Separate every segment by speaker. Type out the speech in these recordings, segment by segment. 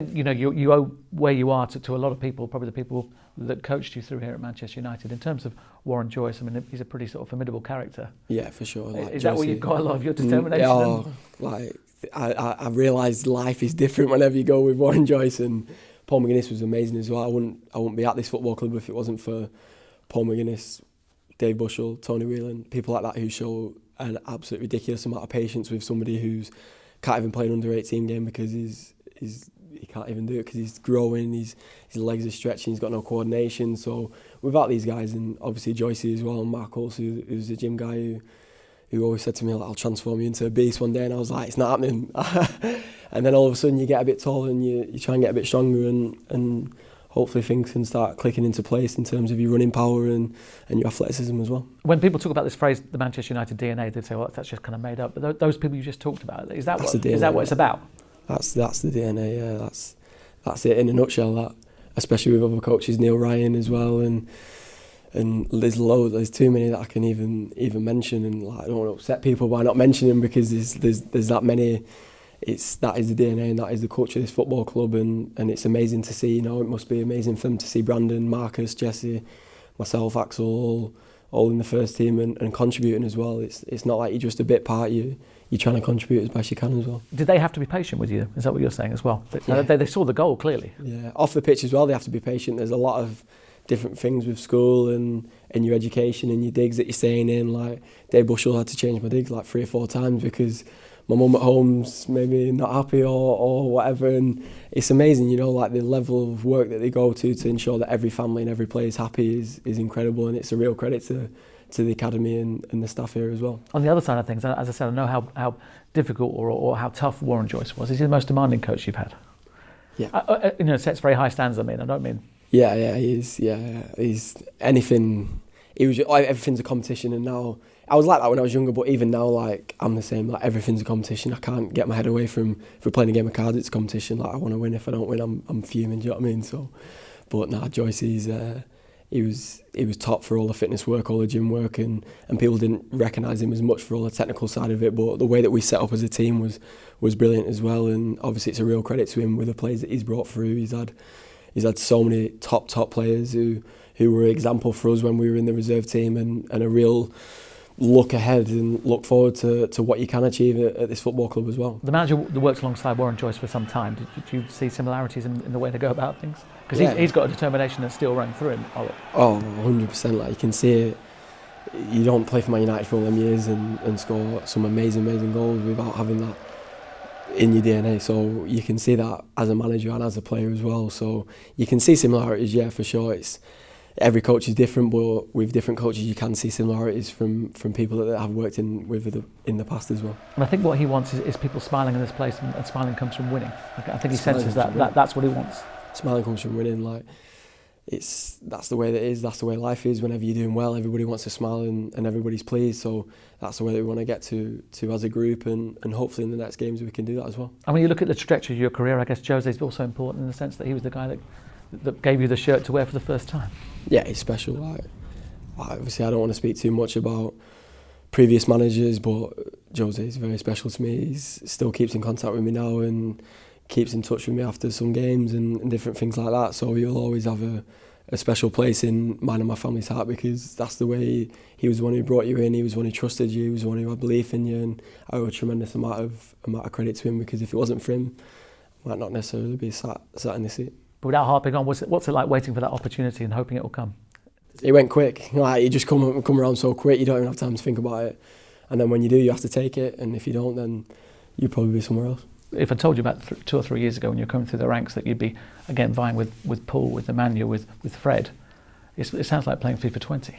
Speaker 1: You know, you owe where you are to a lot of people, probably the people that coached you through here at Manchester United. In terms of Warren Joyce, I mean, he's a pretty sort of formidable character.
Speaker 2: Yeah, for sure. Like
Speaker 1: is that where you've got a lot of your determination?
Speaker 2: Like I realised life is different whenever you go with Warren Joyce, and Paul McGuinness was amazing as well. I wouldn't be at this football club if it wasn't for Paul McGuinness, Dave Bushell, Tony Whelan, people like that who show an absolute ridiculous amount of patience with somebody who's can't even play an under-18 game because he can't even do it because he's growing, his legs are stretching, he's got no coordination. So without these guys, and obviously Joyce as well, and Mark also, who's a gym guy who always said to me, like, I'll transform you into a beast one day, and I was like, it's not happening. And then all of a sudden you get a bit taller and you try and get a bit stronger, and hopefully things can start clicking into place in terms of your running power and your athleticism as well.
Speaker 1: When people talk about this phrase, the Manchester United DNA, they say, well, that's just kind of made up. But those people you just talked about, is that what it's about? That's
Speaker 2: the DNA, yeah. That's it in a nutshell. That, especially with other coaches, Neil Ryan as well, and there's too many that I can even mention, and like, I don't want to upset people by not mentioning them because there's that many. That is the DNA and that is the culture of this football club, and it's amazing to see. You know, it must be amazing for them to see Brandon, Marcus, Jesse, myself, Axel, all in the first team and contributing as well. It's not like you're just a bit part. You're trying to contribute as best you can as well.
Speaker 1: Did they have to be patient with you? Is that what you're saying as well?
Speaker 2: Yeah.
Speaker 1: They saw the goal clearly.
Speaker 2: Yeah, off the pitch as well, they have to be patient. There's a lot of different things with school and your education and your digs that you're staying in. Like Dave Bushell had to change my digs like 3 or 4 times because my mum at home's maybe not happy or whatever, and it's amazing, you know, like the level of work that they go to ensure that every family and every player is happy is incredible, and it's a real credit to the academy and the staff here as well.
Speaker 1: On the other side of things, as I said, I know how difficult or how tough Warren Joyce was. Is he the most demanding coach you've had?
Speaker 2: Yeah.
Speaker 1: You know, sets very high standards, I don't mean...
Speaker 2: Yeah, he is, yeah. He's anything... everything's a competition, and now... I was like that when I was younger, but even now, like, I'm the same. Like, everything's a competition. I can't get my head away from, if we're playing a game of cards, it's a competition. Like, I want to win. If I don't win, I'm fuming, do you know what I mean? So, but nah, Joyce, he was top for all the fitness work, all the gym work, and people didn't recognise him as much for all the technical side of it, but the way that we set up as a team was brilliant as well, and obviously it's a real credit to him with the players that he's brought through. He's had so many top players who were an example for us when we were in the reserve team, and a real look ahead and look forward to what you can achieve at this football club as well.
Speaker 1: The manager that works alongside Warren Joyce for some time, did you see similarities in the way they go about things? Because he's got a determination that's still running through him.
Speaker 2: Oh, 100%. Like, you can see it. You don't play for Man United for all them years and score some amazing goals without having that in your DNA. So you can see that as a manager and as a player as well. So you can see similarities, yeah, for sure. Every coach is different, but with different coaches you can see similarities from people that I've worked with in the past as well.
Speaker 1: And I think what he wants is people smiling in this place, and smiling comes from winning. I think he senses that's what he wants.
Speaker 2: Smiling comes from winning. Like, that's the way that it is. That's the way life is. Whenever you're doing well, everybody wants to smile and everybody's pleased. So that's the way that we want to get to as a group, and hopefully in the next games we can do that as well. And
Speaker 1: when you look at the trajectory of your career, I guess Jose's also important in the sense that he was the guy that gave you the shirt to wear for the first time.
Speaker 2: Yeah, he's special. Like, obviously I don't want to speak too much about previous managers, but Jose is very special to me. He still keeps in contact with me now and keeps in touch with me after some games and different things like that. So he'll always have a special place in mine and my family's heart, because that's the way he was the one who brought you in. He was the one who trusted you. He was the one who had belief in you, and I owe a tremendous amount of credit to him, because if it wasn't for him, I might not necessarily be sat in this seat.
Speaker 1: But without harping on, what's it like waiting for that opportunity and hoping it will come?
Speaker 2: It went quick. Like, you just come around so quick, you don't even have time to think about it. And then when you do, you have to take it. And if you don't, then you'll probably be somewhere else.
Speaker 1: If I told you about 2 or 3 years ago when you're coming through the ranks that you'd be, again, vying with Paul, with Emmanuel, with Fred, it sounds like playing FIFA 20.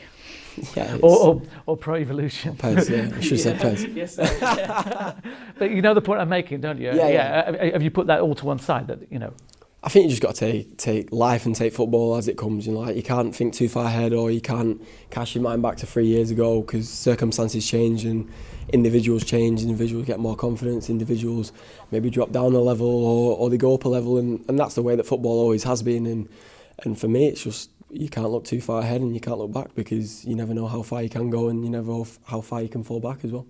Speaker 2: Yeah,
Speaker 1: or Pro Evolution.
Speaker 2: PES, yeah. I should have said PES.
Speaker 1: Yes, yeah. But you know the point I'm making, don't you?
Speaker 2: Yeah.
Speaker 1: Have you put that all to one side? That, you know.
Speaker 2: I think you just got to take life and take football as it comes. You know, like, you can't think too far ahead, or you can't cast your mind back to 3 years ago, because circumstances change and individuals change. Individuals get more confidence. Individuals maybe drop down a level or they go up a level, and that's the way that football always has been. And for me, it's just, you can't look too far ahead and you can't look back, because you never know how far you can go, and you never know how far you can fall back as well.